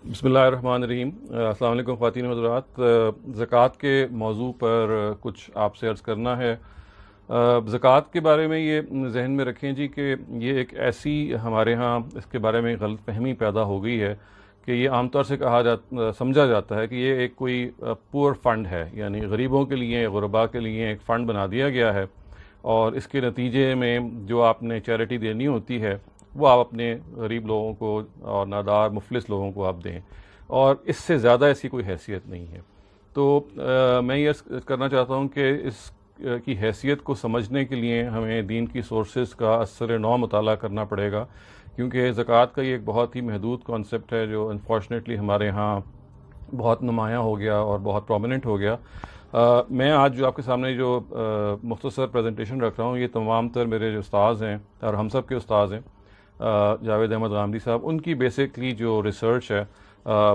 بسم اللہ الرحمن الرحیم۔ السلام علیکم خواتین و حضرات۔ زکوٰۃ کے موضوع پر کچھ آپ سے عرض کرنا ہے۔ زکوٰۃ کے بارے میں یہ ذہن میں رکھیں جی کہ یہ ایک ایسی ہمارے ہاں اس کے بارے میں غلط فہمی پیدا ہو گئی ہے کہ یہ عام طور سے سمجھا جاتا ہے کہ یہ ایک کوئی پور فنڈ ہے، یعنی غریبوں کے لیے، غرباء کے لیے ایک فنڈ بنا دیا گیا ہے، اور اس کے نتیجے میں جو آپ نے چیریٹی دینی ہوتی ہے وہ آپ اپنے غریب لوگوں کو اور نادار مفلس لوگوں کو آپ دیں، اور اس سے زیادہ ایسی کوئی حیثیت نہیں ہے۔ تو میں یہ کرنا چاہتا ہوں کہ اس کی حیثیت کو سمجھنے کے لیے ہمیں دین کی سورسز کا اثر نو مطالعہ کرنا پڑے گا، کیونکہ زکوٰۃ کا یہ ایک بہت ہی محدود کانسیپٹ ہے جو انفارچونیٹلی ہمارے ہاں بہت نمایاں ہو گیا اور بہت پرومیننٹ ہو گیا۔ میں آج جو آپ کے سامنے جو مختصر پریزنٹیشن رکھ رہا ہوں، یہ تمام تر میرے جو استاذ ہیں اور ہم سب کے استاذ ہیں، جاوید احمد غامدی صاحب، ان کی بیسکلی جو ریسرچ ہے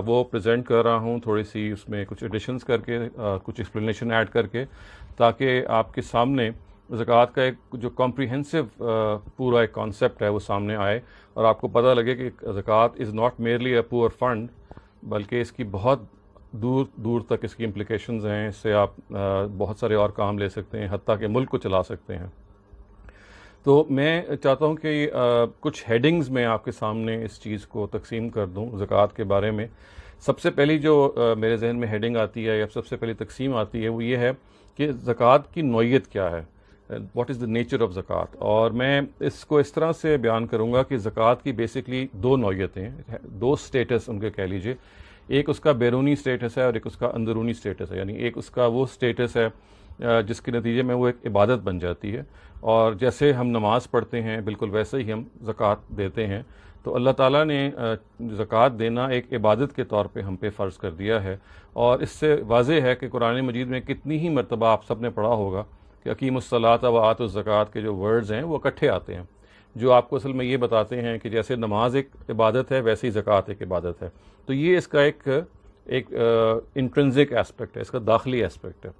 وہ پریزنٹ کر رہا ہوں، تھوڑی سی اس میں کچھ ایڈیشنز کر کے، کچھ ایکسپلینیشن ایڈ کر کے، تاکہ آپ کے سامنے زکوٰۃ کا ایک جو کمپریہنسو پورا ایک کانسیپٹ ہے وہ سامنے آئے، اور آپ کو پتہ لگے کہ زکوٰۃ از ناٹ میئرلی اے پور فنڈ، بلکہ اس کی بہت دور دور تک اس کی امپلیکیشنز ہیں۔ اس سے آپ بہت سارے اور کام لے سکتے ہیں، حتیٰ کہ ملک کو چلا سکتے ہیں۔ تو میں چاہتا ہوں کہ کچھ ہیڈنگز میں آپ کے سامنے اس چیز کو تقسیم کر دوں زکوٰۃ کے بارے میں۔ سب سے پہلی جو میرے ذہن میں ہیڈنگ آتی ہے یا سب سے پہلی تقسیم آتی ہے وہ یہ ہے کہ زکوٰۃ کی نوعیت کیا ہے، what is the nature of زکوٰۃ۔ اور میں اس کو اس طرح سے بیان کروں گا کہ زکوٰۃ کی بیسکلی دو نوعیتیں ہیں، دو سٹیٹس ان کے کہہ لیجئے۔ ایک اس کا بیرونی سٹیٹس ہے اور ایک اس کا اندرونی سٹیٹس ہے، یعنی ایک اس کا وہ سٹیٹس ہے جس کے نتیجے میں وہ ایک عبادت بن جاتی ہے، اور جیسے ہم نماز پڑھتے ہیں بالکل ویسے ہی ہم زکوٰۃ دیتے ہیں۔ تو اللہ تعالیٰ نے زکوٰۃ دینا ایک عبادت کے طور پہ ہم پہ فرض کر دیا ہے، اور اس سے واضح ہے کہ قرآن مجید میں کتنی ہی مرتبہ آپ سب نے پڑھا ہوگا کہ اقیم الصلاۃ و آتوا الزکوٰۃ کے جو ورڈز ہیں وہ اکٹھے آتے ہیں، جو آپ کو اصل میں یہ بتاتے ہیں کہ جیسے نماز ایک عبادت ہے ویسے ہی زکوٰۃ ایک عبادت ہے۔ تو یہ اس کا ایک انٹرنزک ایسپیکٹ ہے، اس کا داخلی ایسپیکٹ ہے۔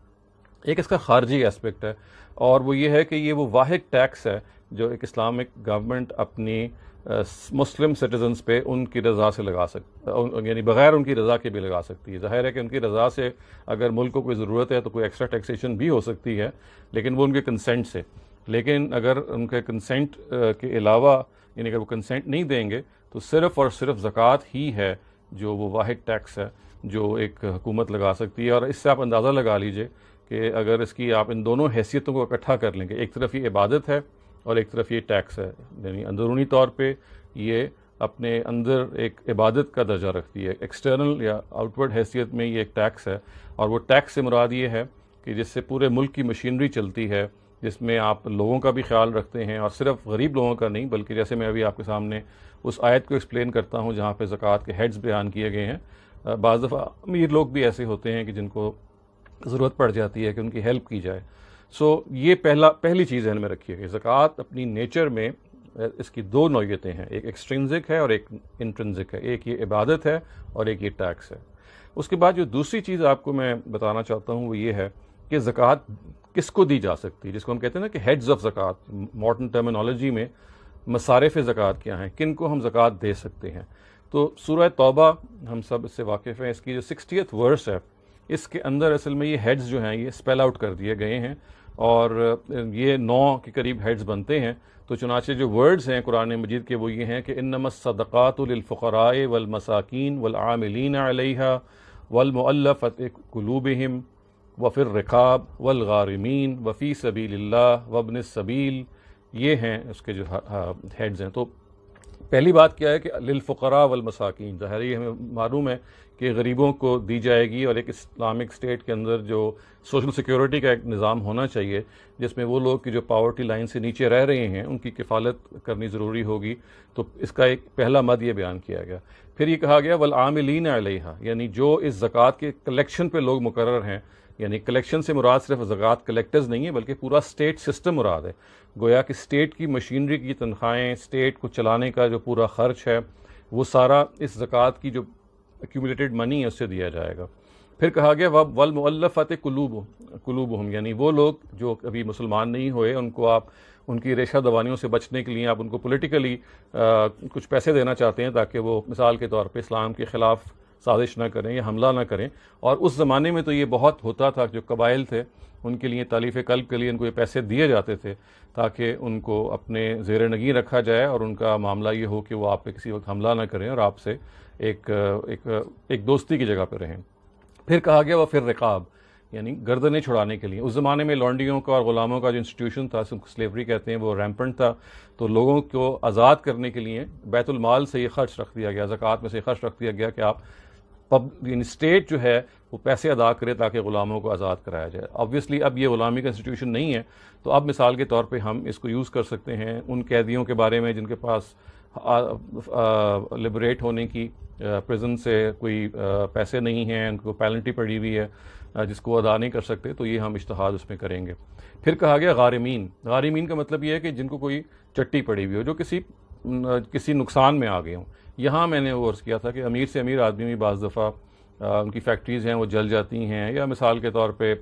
ایک اس کا خارجی ایسپیکٹ ہے، اور وہ یہ ہے کہ یہ وہ واحد ٹیکس ہے جو ایک اسلامک گورنمنٹ اپنی مسلم سٹیزنز پہ ان کی رضا سے لگا یعنی بغیر ان کی رضا کے بھی لگا سکتی ہے۔ ظاہر ہے کہ ان کی رضا سے اگر ملک کو کوئی ضرورت ہے تو کوئی ایکسٹرا ٹیکسیشن بھی ہو سکتی ہے، لیکن وہ ان کے کنسنٹ سے۔ لیکن اگر ان کے کنسنٹ کے علاوہ، یعنی اگر وہ کنسنٹ نہیں دیں گے تو صرف اور صرف زکوٰۃ ہی ہے جو وہ واحد ٹیکس ہے جو ایک حکومت لگا سکتی ہے۔ اور اس سے آپ اندازہ لگا لیجئے کہ اگر اس کی آپ ان دونوں حیثیتوں کو اکٹھا کر لیں گے، ایک طرف یہ عبادت ہے اور ایک طرف یہ ٹیکس ہے، یعنی اندرونی طور پہ یہ اپنے اندر ایک عبادت کا درجہ رکھتی ہے، ایکسٹرنل یا آؤٹ ورڈ حیثیت میں یہ ایک ٹیکس ہے، اور وہ ٹیکس سے مراد یہ ہے کہ جس سے پورے ملک کی مشینری چلتی ہے، جس میں آپ لوگوں کا بھی خیال رکھتے ہیں، اور صرف غریب لوگوں کا نہیں، بلکہ جیسے میں ابھی آپ کے سامنے اس آیت کو ایکسپلین کرتا ہوں جہاں پہ زکوٰۃ کے ہیڈز بیان کیے گئے ہیں۔ بعض دفعہ امیر لوگ بھی ایسے ہوتے ہیں کہ جن کو ضرورت پڑ جاتی ہے کہ ان کی ہیلپ کی جائے۔ یہ پہلی چیز ذہن میں رکھیے کہ زکوٰۃ اپنی نیچر میں اس کی دو نوعیتیں ہیں، ایک ایکسٹرنزک ہے اور ایک انٹرنزک ہے، ایک یہ عبادت ہے اور ایک یہ ٹیکس ہے۔ اس کے بعد جو دوسری چیز آپ کو میں بتانا چاہتا ہوں وہ یہ ہے کہ زکوٰۃ کس کو دی جا سکتی ہے، جس کو ہم کہتے ہیں نا کہ ہیڈز آف زکوٰۃ، ماڈرن ٹرمینالوجی میں مصارف زکوٰۃ کیا ہیں، کن کو ہم زکوٰۃ دے سکتے ہیں۔ تو سورہ توبہ ہم سب اس سے واقف ہیں، اس کی جو 60th ورس ہے، اس کے اندر اصل میں یہ ہیڈز جو ہیں یہ اسپیل آؤٹ کر دیے گئے ہیں، اور یہ 9 کے قریب ہیڈز بنتے ہیں۔ تو چنانچہ جو ورڈز ہیں قرآن مجید کے وہ یہ ہیں کہ انما الصدقات للفقراء والمساکین والعاملین علیہا والمؤلفۃ قلوبہم وفی الرقاب والغارمین وفی سبیل اللہ وابن السبیل، یہ ہیں اس کے جو ہیڈز ہیں۔ تو پہلی بات کیا ہے کہ للفقراء والمساکین، ظاہر یہ ہمیں معلوم ہے کہ غریبوں کو دی جائے گی، اور ایک اسلامک اسٹیٹ کے اندر جو سوشل سیکیورٹی کا ایک نظام ہونا چاہیے جس میں وہ لوگ کی جو پاورٹی لائن سے نیچے رہ رہے ہیں ان کی کفالت کرنی ضروری ہوگی۔ تو اس کا ایک پہلا مد یہ بیان کیا گیا۔ پھر یہ کہا گیا والعاملین علیہا، یعنی جو اس زکوٰۃ کے کلیکشن پہ لوگ مقرر ہیں، یعنی کلیکشن سے مراد صرف زکوٰۃ کلیکٹرز نہیں ہے بلکہ پورا اسٹیٹ سسٹم مراد ہے، گویا کہ اسٹیٹ کی مشینری کی تنخواہیں، اسٹیٹ کو چلانے کا جو پورا خرچ ہے وہ سارا اس زکوٰۃ کی جو ایکیومولیٹڈ منی ہے اس سے دیا جائے گا۔ پھر کہا گیا والمؤلفۃ قلوبہم، یعنی وہ لوگ جو ابھی مسلمان نہیں ہوئے، ان کو آپ ان کی ریشہ دوانیوں سے بچنے کے لیے آپ ان کو پولیٹیکلی کچھ پیسے دینا چاہتے ہیں تاکہ وہ مثال کے طور پہ اسلام کے خلاف سازش نہ کریں یا حملہ نہ کریں. اور اس زمانے میں تو یہ بہت ہوتا تھا, جو قبائل تھے ان کے لیے تالیف قلب کے لیے ان کو یہ پیسے دیے جاتے تھے تاکہ ان کو اپنے زیر نگین رکھا جائے اور ان کا معاملہ یہ ہو کہ وہ آپ پہ کسی وقت حملہ نہ کریں اور آپ سے ایک دوستی کی جگہ پہ رہیں. پھر کہا گیا وہ پھر رقاب, یعنی گردنیں چھڑانے کے لیے. اس زمانے میں لونڈیوں کا اور غلاموں کا جو انسٹیٹیوشن تھا, سلیوری کہتے ہیں, وہ ریمپنٹ تھا. تو لوگوں کو آزاد کرنے کے لیے بیت المال سے یہ خرچ رکھ دیا گیا, زکوٰۃ میں سے یہ خرچ رکھ دیا گیا کہ آپ یعنی اسٹیٹ جو ہے وہ پیسے ادا کرے تاکہ غلاموں کو آزاد کرایا جائے. آبویسلی اب یہ غلامی کا انسٹیٹیوشن نہیں ہے, تو اب مثال کے طور پہ ہم اس کو یوز کر سکتے ہیں ان قیدیوں کے بارے میں جن کے پاس لبریٹ ہونے کی پریزن سے کوئی پیسے نہیں ہیں, ان کو پینلٹی پڑی ہوئی ہے جس کو ادا نہیں کر سکتے, تو یہ ہم اجتہاد اس میں کریں گے. پھر کہا گیا غارمین. غارمین کا مطلب یہ ہے کہ جن کو کوئی چٹی پڑی ہوئی ہو, جو کسی نقصان میں آ گئے ہوں. یہاں میں نے عرض کیا تھا کہ امیر سے امیر آدمی بھی بعض دفعہ ان کی فیکٹریز ہیں وہ جل جاتی ہیں یا مثال کے طور پہ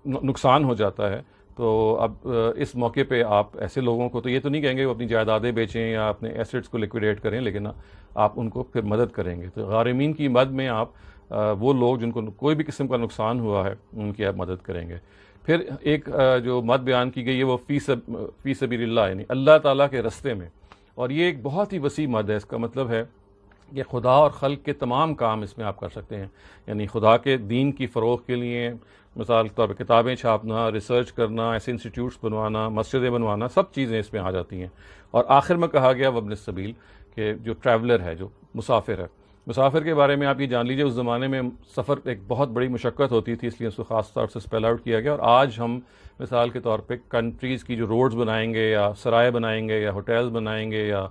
نقصان ہو جاتا ہے. تو اب اس موقع پہ آپ ایسے لوگوں کو تو یہ تو نہیں کہیں گے وہ اپنی جائیدادیں بیچیں یا اپنے ایسٹس کو لیکویڈیٹ کریں, لیکن آپ ان کو پھر مدد کریں گے. تو غارمین کی مد میں آپ وہ لوگ جن کو کوئی بھی قسم کا نقصان ہوا ہے ان کی آپ مدد کریں گے. پھر ایک جو مد بیان کی گئی ہے وہ فی سبیل اللہ, یعنی اللہ تعالیٰ کے رستے میں. اور یہ ایک بہت ہی وسیع مد ہے. اس کا مطلب ہے کہ خدا اور خلق کے تمام کام اس میں آپ کر سکتے ہیں. یعنی خدا کے دین کی فروغ کے لیے مثال کے طور پہ کتابیں چھاپنا, ریسرچ کرنا, ایسے انسٹیٹیوٹس بنوانا, مسجدیں بنوانا, سب چیزیں اس میں آ جاتی ہیں. اور آخر میں کہا گیا وابن السبیل, کہ جو ٹریولر ہے, جو مسافر ہے. مسافر کے بارے میں آپ یہ جان لیجئے اس زمانے میں سفر ایک بہت بڑی مشقت ہوتی تھی, اس لیے اس کو خاص طور سے اسپیل آؤٹ کیا گیا. اور آج ہم مثال کے طور پہ کنٹریز کی جو روڈز بنائیں گے یا سرائے بنائیں گے یا ہوٹلز بنائیں گے یا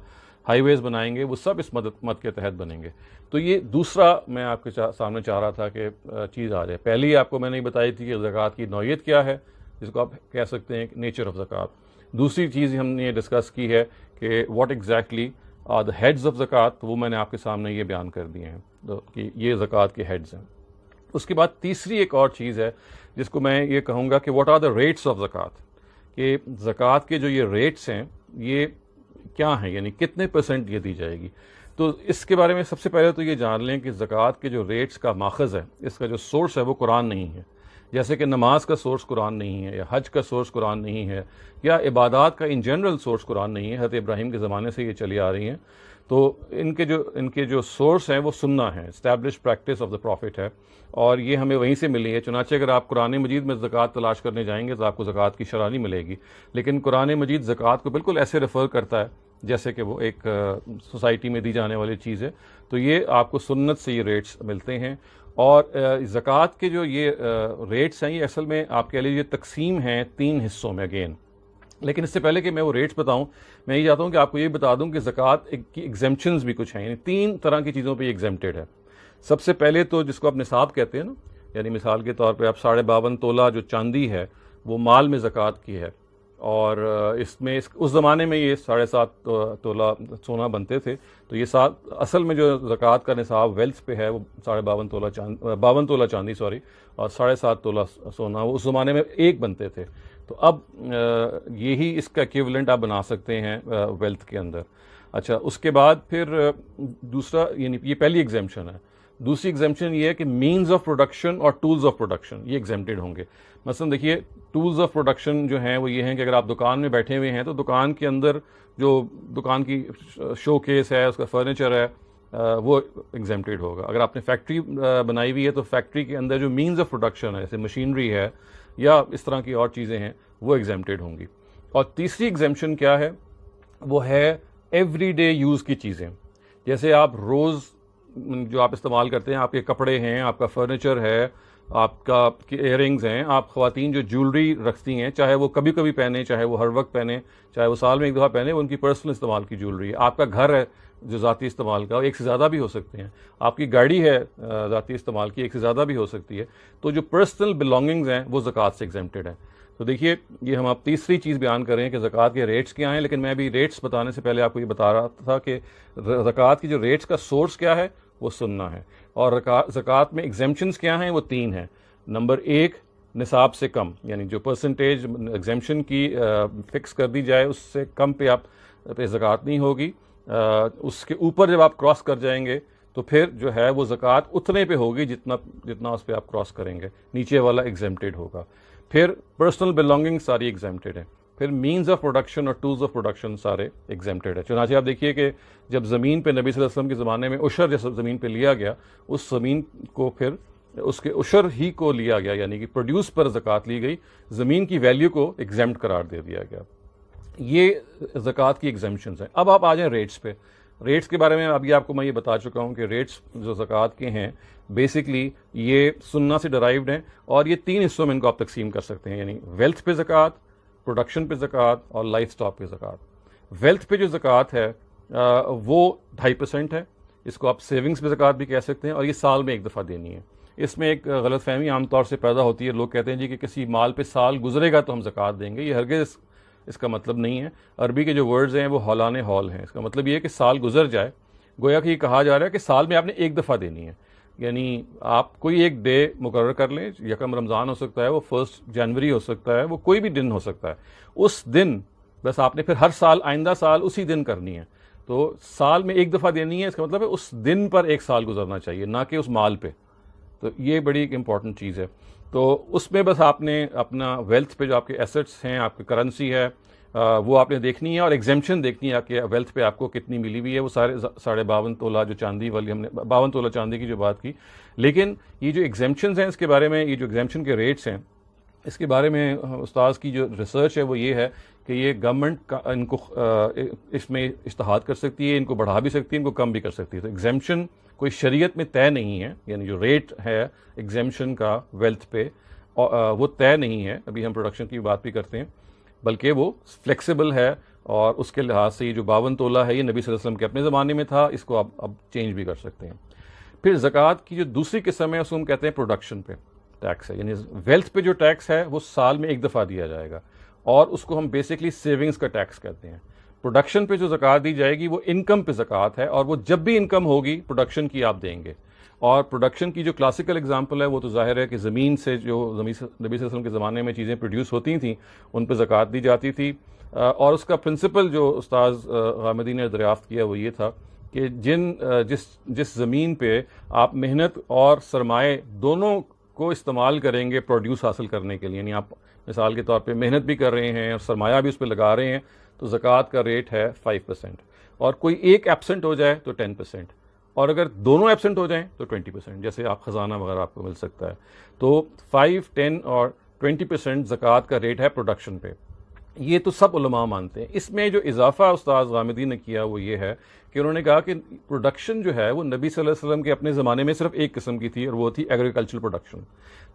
ہائی ویز بنائیں گے, وہ سب اس مد کے تحت بنیں گے. تو یہ دوسرا میں آپ کے سامنے چاہ رہا تھا کہ چیز آ جائے. پہلی آپ کو میں نے بتائی تھی کہ زکوٰۃ کی نوعیت کیا ہے, جس کو آپ کہہ سکتے ہیں نیچر آف زکوٰۃ. دوسری چیز ہم نے یہ ڈسکس کی ہے کہ what exactly are the heads of زکوٰۃ, تو وہ میں نے آپ کے سامنے یہ بیان کر دیے ہیں کہ یہ زکوٰۃ کے ہیڈز ہیں. اس کے بعد تیسری ایک اور چیز ہے جس کو میں یہ کہوں گا کہ what are the rates of زکوٰۃ, کہ زکوٰۃ کے جو یہ ریٹس ہیں یہ کیا ہیں, یعنی کتنے پرسنٹ یہ دی جائے گی. تو اس کے بارے میں سب سے پہلے تو یہ جان لیں کہ زکوٰۃ کے جو ریٹس کا ماخذ ہے, اس کا جو سورس ہے وہ قرآن نہیں ہے. جیسے کہ نماز کا سورس قرآن نہیں ہے, یا حج کا سورس قرآن نہیں ہے, یا عبادات کا ان جنرل سورس قرآن نہیں ہے. حضرت ابراہیم کے زمانے سے یہ چلی آ رہی ہیں. تو ان کے جو سورس ہیں وہ سنہ ہیں, establish practice of the profit ہے, اور یہ ہمیں وہیں سے ملی ہے. چنانچہ اگر آپ قرآن مجید میں زکوٰۃ تلاش کرنے جائیں گے تو آپ کو زکوٰۃ کی شرح نہیں ملے گی, لیکن قرآن مجید زکوٰۃ کو بالکل ایسے ریفر کرتا ہے جیسے کہ وہ ایک سوسائٹی میں دی جانے والی چیز ہے. تو یہ آپ کو سنت سے یہ ریٹس ملتے ہیں. اور زکوٰۃ کے جو یہ ریٹس ہیں یہ اصل میں آپ کہہ لیجیے تقسیم ہیں 3 حصوں میں اگین. لیکن اس سے پہلے کہ میں وہ ریٹس بتاؤں, میں یہ چاہتا ہوں کہ آپ کو یہ بتا دوں کہ زکوٰۃ کی ایگزیمپشنز بھی کچھ ہیں, یعنی 3 طرح کی چیزوں پہ یہ ایگزیمپٹیڈ ہے. سب سے پہلے تو جس کو آپ نصاب کہتے ہیں نا, یعنی مثال کے طور پہ آپ 52.5 تولہ جو چاندی ہے وہ مال میں زکوٰۃ کی ہے. اور اس میں اس زمانے میں یہ 7.5 تولہ سونا بنتے تھے. تو یہ اصل میں جو زکوٰۃ کا نصاب ویلتھ پہ ہے وہ 52 تولہ چاندی اور 7.5 تولہ سونا, وہ اس زمانے میں ایک بنتے تھے. تو اب یہی اس کا ایکویولنٹ آپ بنا سکتے ہیں ویلتھ کے اندر. اچھا, اس کے بعد پھر دوسرا, یعنی یہ پہلی ایگزیمپشن ہے. دوسری ایگزیمپشن یہ ہے کہ مینز آف پروڈکشن اور ٹولز آف پروڈکشن یہ ایگزیمپٹیڈ ہوں گے. مثلا دیکھیے ٹولز آف پروڈکشن جو ہیں وہ یہ ہیں کہ اگر آپ دکان میں بیٹھے ہوئے ہیں تو دکان کے اندر جو دکان کی شو کیس ہے, اس کا فرنیچر ہے, وہ ایگزیمپٹیڈ ہوگا. اگر آپ نے فیکٹری بنائی ہوئی ہے تو فیکٹری کے اندر جو مینز آف پروڈکشن ہے جیسے مشینری ہے یا اس طرح کی اور چیزیں ہیں وہ ایگزیمپٹیڈ ہوں گی. اور تیسری ایگزیمپشن کیا ہے, وہ ہے ایوری ڈے یوز کی چیزیں. جیسے آپ روز جو آپ استعمال کرتے ہیں, آپ کے کپڑے ہیں, آپ کا فرنیچر ہے, آپ کا ایئر رنگز ہیں, آپ خواتین جو جیولری رکھتی ہیں, چاہے وہ کبھی کبھی پہنیں, چاہے وہ ہر وقت پہنیں, چاہے وہ سال میں ایک دفعہ پہنیں, وہ ان کی پرسنل استعمال کی جیولری ہے. آپ کا گھر ہے جو ذاتی استعمال کا, ایک سے زیادہ بھی ہو سکتے ہیں. آپ کی گاڑی ہے ذاتی استعمال کی, ایک سے زیادہ بھی ہو سکتی ہے. تو جو پرسنل بلانگنگز ہیں وہ زکوٰۃ سے ایگزیمپٹیڈ ہیں. تو دیکھیے یہ ہم آپ تیسری چیز بیان کر رہے ہیں کہ زکوٰۃ کے ریٹس کیا ہیں, لیکن میں ابھی ریٹس بتانے سے پہلے آپ کو یہ بتا رہا تھا کہ زکوٰۃ کی جو ریٹس کا سورس کیا ہے وہ سننا ہے. اور زکوٰۃ میں ایگزیمپشنز کیا ہیں وہ 3 ہیں. نمبر 1, نصاب سے کم, یعنی جو پرسنٹیج ایگزیمپشن کی فکس کر دی جائے اس سے کم پہ آپ پہ زکوٰۃ نہیں ہوگی. اس کے اوپر جب آپ کراس کر جائیں گے تو پھر جو ہے وہ زکوٰۃ اتنے پہ ہوگی جتنا اس پہ آپ کراس کریں گے، نیچے والا ایگزیمپٹیڈ ہوگا. پھر پرسنل بلانگنگ ساری ایگزیمپٹیڈ ہیں. پھر مینز آف پروڈکشن اور ٹولز آف پروڈکشن سارے ایگزیمپٹیڈ ہیں. چنانچہ آپ دیکھیے کہ جب زمین پہ نبی صلی اللہ علیہ وسلم کے زمانے میں عشر جیسے زمین پہ لیا گیا، اس زمین کو پھر اس کے عشر ہی کو لیا گیا، یعنی کہ پروڈیوس پر زکوٰۃ لی گئی، زمین کی ویلیو کو ایگزیمپٹ قرار دے دیا گیا. یہ زکوٰۃ کی ایگزیمپشنز ہیں. اب آپ آ جائیں ریٹس پہ. ریٹس کے بارے میں ابھی آپ کو میں یہ بتا چکا ہوں کہ ریٹس جو زکوٰۃ کے ہیں بیسکلی یہ سنہ سے ڈرائیوڈ ہیں، اور یہ 3 حصوں میں ان کو آپ تقسیم کر سکتے ہیں، یعنی ویلتھ پہ زکوٰۃ، پروڈکشن پہ زکوٰۃ اور لائف سٹاک پہ زکوٰۃ. ویلتھ پہ جو زکوٰۃ ہے وہ 2.5% ہے. اس کو آپ سیونگز پہ زکوٰۃ بھی کہہ سکتے ہیں، اور یہ سال میں ایک دفعہ دینی ہے. اس میں ایک غلط فہمی عام طور سے پیدا ہوتی ہے. لوگ کہتے ہیں جی کہ کسی مال پہ سال گزرے گا تو ہم زکوٰۃ دیں گے. یہ ہرگز اس کا مطلب نہیں ہے. عربی کے جو ورڈز ہیں وہ ہولان ہال ہیں. اس کا مطلب یہ ہے کہ سال گزر جائے، گویا کہ یہ کہا جا رہا ہے کہ سال میں آپ نے ایک دفعہ دینی ہے. یعنی آپ کوئی ایک ڈے مقرر کر لیں، یکم رمضان ہو سکتا ہے، وہ 1 جنوری ہو سکتا ہے، وہ کوئی بھی دن ہو سکتا ہے. اس دن بس آپ نے پھر ہر سال آئندہ سال اسی دن کرنی ہے. تو سال میں ایک دفعہ دینی ہے، اس کا مطلب ہے اس دن پر ایک سال گزرنا چاہیے، نہ کہ اس مال پہ. تو یہ بڑی ایک امپورٹنٹ چیز ہے. تو اس میں بس آپ نے اپنا ویلتھ پہ جو آپ کے ایسٹس ہیں، آپ کی کرنسی ہے، وہ آپ نے دیکھنی ہے، اور ایگزیمپشن دیکھنی ہے کہ ویلتھ پہ آپ کو کتنی ملی ہوئی ہے. وہ سارے 52.5 تولہ جو چاندی والی ہم نے 52 تولہ چاندی کی جو بات کی. لیکن یہ جو ایگزیمپشنز ہیں اس کے بارے میں، یہ جو ایگزیمپشن کے ریٹس ہیں اس کے بارے میں استاذ کی جو ریسرچ ہے وہ یہ ہے کہ یہ گورنمنٹ ان کو اس میں اجتہاد کر سکتی ہے، ان کو بڑھا بھی سکتی ہے، ان کو کم بھی کر سکتی ہے. تو ایگزیمپشن کوئی شریعت میں طے نہیں ہے، یعنی جو ریٹ ہے ایگزیمپشن کا ویلتھ پہ وہ طے نہیں ہے. ابھی ہم پروڈکشن کی بات بھی کرتے ہیں، بلکہ وہ فلیکسیبل ہے، اور اس کے لحاظ سے یہ جو 52 تولہ ہے یہ نبی صلی اللہ علیہ وسلم کے اپنے زمانے میں تھا، اس کو آپ اب چینج بھی کر سکتے ہیں. پھر زکوٰۃ کی جو دوسری قسم ہے اس کو ہم کہتے ہیں پروڈکشن پہ ٹیکس ہے. یعنی ویلتھ پہ جو ٹیکس ہے وہ سال میں ایک دفعہ دیا جائے گا، اور اس کو ہم بیسکلی سیونگز کا ٹیکس کہتے ہیں. پروڈکشن پہ جو زکوٰۃ دی جائے گی وہ انکم پہ زکوٰۃ ہے، اور وہ جب بھی انکم ہوگی پروڈکشن کی آپ دیں گے. اور پروڈکشن کی جو کلاسیکل اگزامپل ہے وہ تو ظاہر ہے کہ زمین سے جو نبی صلی اللہ علیہ وسلم کے زمانے میں چیزیں پروڈیوس ہوتی تھیں ان پہ زکوٰۃ دی جاتی تھی. اور اس کا پرنسپل جو استاذ غامدی نے دریافت کیا وہ یہ تھا کہ جس زمین پہ آپ محنت اور سرمائے دونوں کو استعمال کریں گے پروڈیوس حاصل کرنے کے لیے، یعنی آپ مثال کے طور پہ محنت بھی کر رہے ہیں اور سرمایہ بھی اس پہ لگا رہے ہیں، تو زکوٰۃ کا ریٹ ہے 5%. اور کوئی ایک ایبسنٹ ہو جائے تو 10%، اور اگر دونوں ایبسنٹ ہو جائیں تو 20%، جیسے آپ خزانہ وغیرہ آپ کو مل سکتا ہے. تو 5، 10 اور 20% زکوٰۃ کا ریٹ ہے پروڈکشن پہ. یہ تو سب علماء مانتے ہیں. اس میں جو اضافہ استاذ غامدی نے کیا وہ یہ ہے کہ انہوں نے کہا کہ پروڈکشن جو ہے وہ نبی صلی اللہ علیہ وسلم کے اپنے زمانے میں صرف ایک قسم کی تھی، اور وہ تھی ایگریکلچرل پروڈکشن.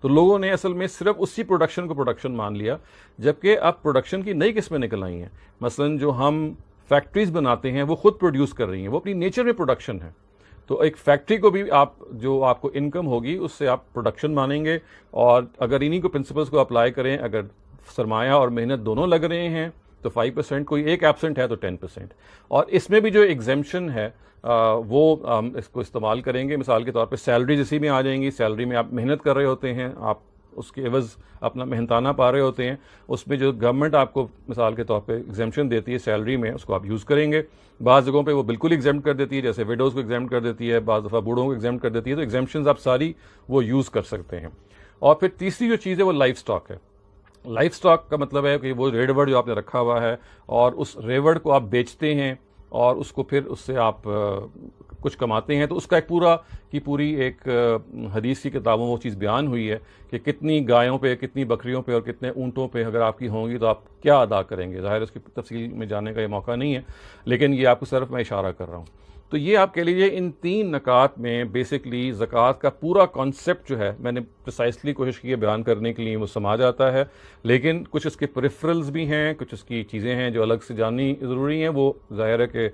تو لوگوں نے اصل میں صرف اسی پروڈکشن کو پروڈکشن مان لیا، جبکہ اب پروڈکشن کی نئی قسمیں نکل آئی ہیں. مثلا جو ہم فیکٹریز بناتے ہیں وہ خود پروڈیوس کر رہی ہیں، وہ اپنی نیچر میں پروڈکشن ہے. تو ایک فیکٹری کو بھی آپ کو انکم ہوگی اس سے آپ پروڈکشن مانیں گے، اور اگر انہی کو پرنسپلس کو اپلائی کریں، اگر سرمایہ اور محنت دونوں لگ رہے ہیں تو 5%، کوئی ایک ایبسنٹ ہے تو 10%. اور اس میں بھی جو ایگزیمپشن ہے وہ اس کو استعمال کریں گے. مثال کے طور پہ سیلری اسی میں آ جائیں گی. سیلری میں آپ محنت کر رہے ہوتے ہیں، آپ اس کے عوض اپنا محنتانہ پا رہے ہوتے ہیں، اس میں جو گورنمنٹ آپ کو مثال کے طور پہ ایگزیمپشن دیتی ہے سیلری میں، اس کو آپ یوز کریں گے. بعض جگہوں پہ وہ بالکل ایگزیمپٹ کر دیتی ہے، جیسے ویڈوز کو ایگزیمپٹ کر دیتی ہے، بعض دفعہ بوڑھوں کو ایگزیمپٹ کر دیتی ہے. تو ایگزیمپشنز آپ ساری وہ یوز کر سکتے ہیں. اور پھر تیسری جو چیز ہے وہ لائف سٹاک ہے. لائف سٹاک کا مطلب ہے کہ وہ ریڑوڑ جو آپ نے رکھا ہوا ہے، اور اس ریوڑ کو آپ بیچتے ہیں اور اس کو پھر اس سے آپ کچھ کماتے ہیں. تو اس کا ایک پوری ایک حدیث کی کتابوں وہ چیز بیان ہوئی ہے کہ کتنی گایوں پہ، کتنی بکریوں پہ اور کتنے اونٹوں پہ اگر آپ کی ہوں گی تو آپ کیا ادا کریں گے. ظاہر اس کی تفصیل میں جانے کا یہ موقع نہیں ہے، لیکن یہ آپ کو صرف میں اشارہ کر رہا ہوں. تو یہ آپ کہہ لیجیے ان 3 نکات میں بیسکلی زکوٰۃ کا پورا کانسیپٹ جو ہے میں نے پریسائسلی کوشش کی ہے بیان کرنے کے لیے، وہ سما جاتا ہے. لیکن کچھ اس کے پریفرلز بھی ہیں، کچھ اس کی چیزیں ہیں جو الگ سے جاننی ضروری ہیں. وہ ظاہر ہے کہ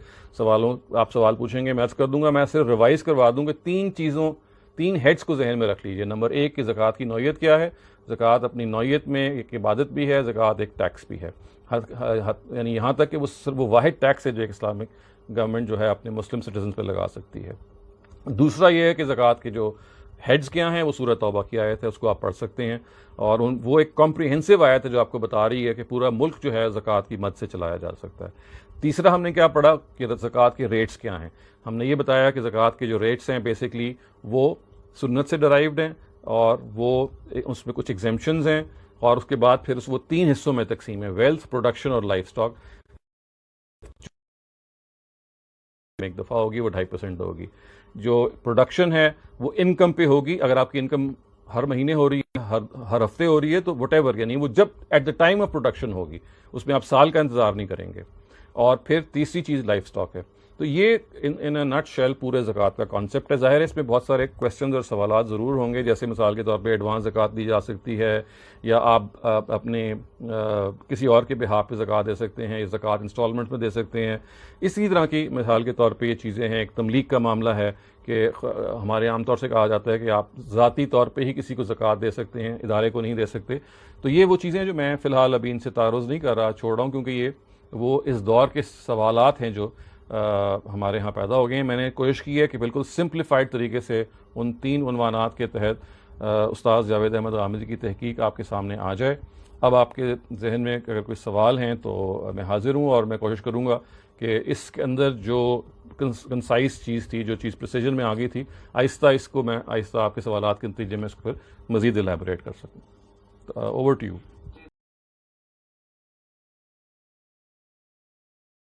آپ سوال پوچھیں گے، میں عرض کر دوں گا. میں صرف ریوائز کروا دوں کہ 3 ہیڈز کو ذہن میں رکھ لیجیے. نمبر 1 کہ زکوٰۃ کی نوعیت کیا ہے. زکوٰۃ اپنی نوعیت میں ایک عبادت بھی ہے، زکوٰۃ ایک ٹیکس بھی ہے. یعنی یہاں تک کہ وہ واحد ٹیکس ہے جو ایک اسلامک گورنمنٹ جو ہے اپنے مسلم سٹیزنز پہ لگا سکتی ہے. دوسرا یہ ہے کہ زکوٰۃ کے جو ہیڈز کیا ہیں وہ سورہ توبہ کی آیت ہے، اس کو آپ پڑھ سکتے ہیں، اور وہ ایک کمپریہنسو آیت ہے جو آپ کو بتا رہی ہے کہ پورا ملک جو ہے زکوٰۃ کی مد سے چلایا جا سکتا ہے۔ تیسرا ہم نے کیا پڑھا کہ زکوٰۃ کے ریٹس کیا ہیں، ہم نے یہ بتایا کہ زکوٰۃ کے جو ریٹس ہیں بیسکلی وہ سنت سے ڈرائیوڈ ہیں، اور وہ اس میں کچھ ایگزیمپشنز ہیں، اور اس کے بعد پھر وہ 3 حصوں میں تقسیم ہے: ویلتھ، پروڈکشن اور لائف سٹاک۔ ایک دفعہ ہوگی وہ 2.5% ہوگی۔ جو پروڈکشن ہے وہ انکم پہ ہوگی، اگر آپ کی انکم ہر مہینے ہو رہی ہے، ہر ہفتے ہو رہی ہے تو وٹ ایور، یعنی وہ جب at the time of production ہوگی، اس میں آپ سال کا انتظار نہیں کریں گے۔ اور پھر تیسری چیز لائف سٹاک ہے۔ تو یہ ان اے نٹ شیل پورے زکوٰۃ کا کانسیپٹ ہے۔ ظاہر ہے اس میں بہت سارے کویسچنز اور سوالات ضرور ہوں گے، جیسے مثال کے طور پہ ایڈوانس زکوٰۃ دی جا سکتی ہے، یا آپ اپنے کسی اور کے بہاف پہ زکوٰۃ دے سکتے ہیں، یا زکوٰۃ انسٹالمنٹ میں دے سکتے ہیں۔ اسی طرح کی مثال کے طور پہ یہ چیزیں ہیں۔ ایک تملیک کا معاملہ ہے کہ ہمارے عام طور سے کہا جاتا ہے کہ آپ ذاتی طور پہ ہی کسی کو زکوٰۃ دے سکتے ہیں، ادارے کو نہیں دے سکتے۔ تو یہ وہ چیزیں جو میں فی الحال ابھی ان سے تعرض نہیں کر رہا، چھوڑ رہا ہوں، کیونکہ یہ وہ اس دور کے سوالات ہیں جو ہمارے ہاں پیدا ہو گئے ہیں۔ میں نے کوشش کی ہے کہ بالکل سمپلیفائڈ طریقے سے ان 3 عنوانات کے تحت استاذ جاوید احمد غامدی کی تحقیق آپ کے سامنے آ جائے۔ اب آپ کے ذہن میں اگر کوئی سوال ہیں تو میں حاضر ہوں، اور میں کوشش کروں گا کہ اس کے اندر جو کنسائز چیز تھی، جو چیز پریسیجن میں آ گئی تھی، اس کو میں آہستہ آپ کے سوالات کے نتیجے میں اس کو پھر مزید الیبوریٹ کر سکوں۔ Over to you.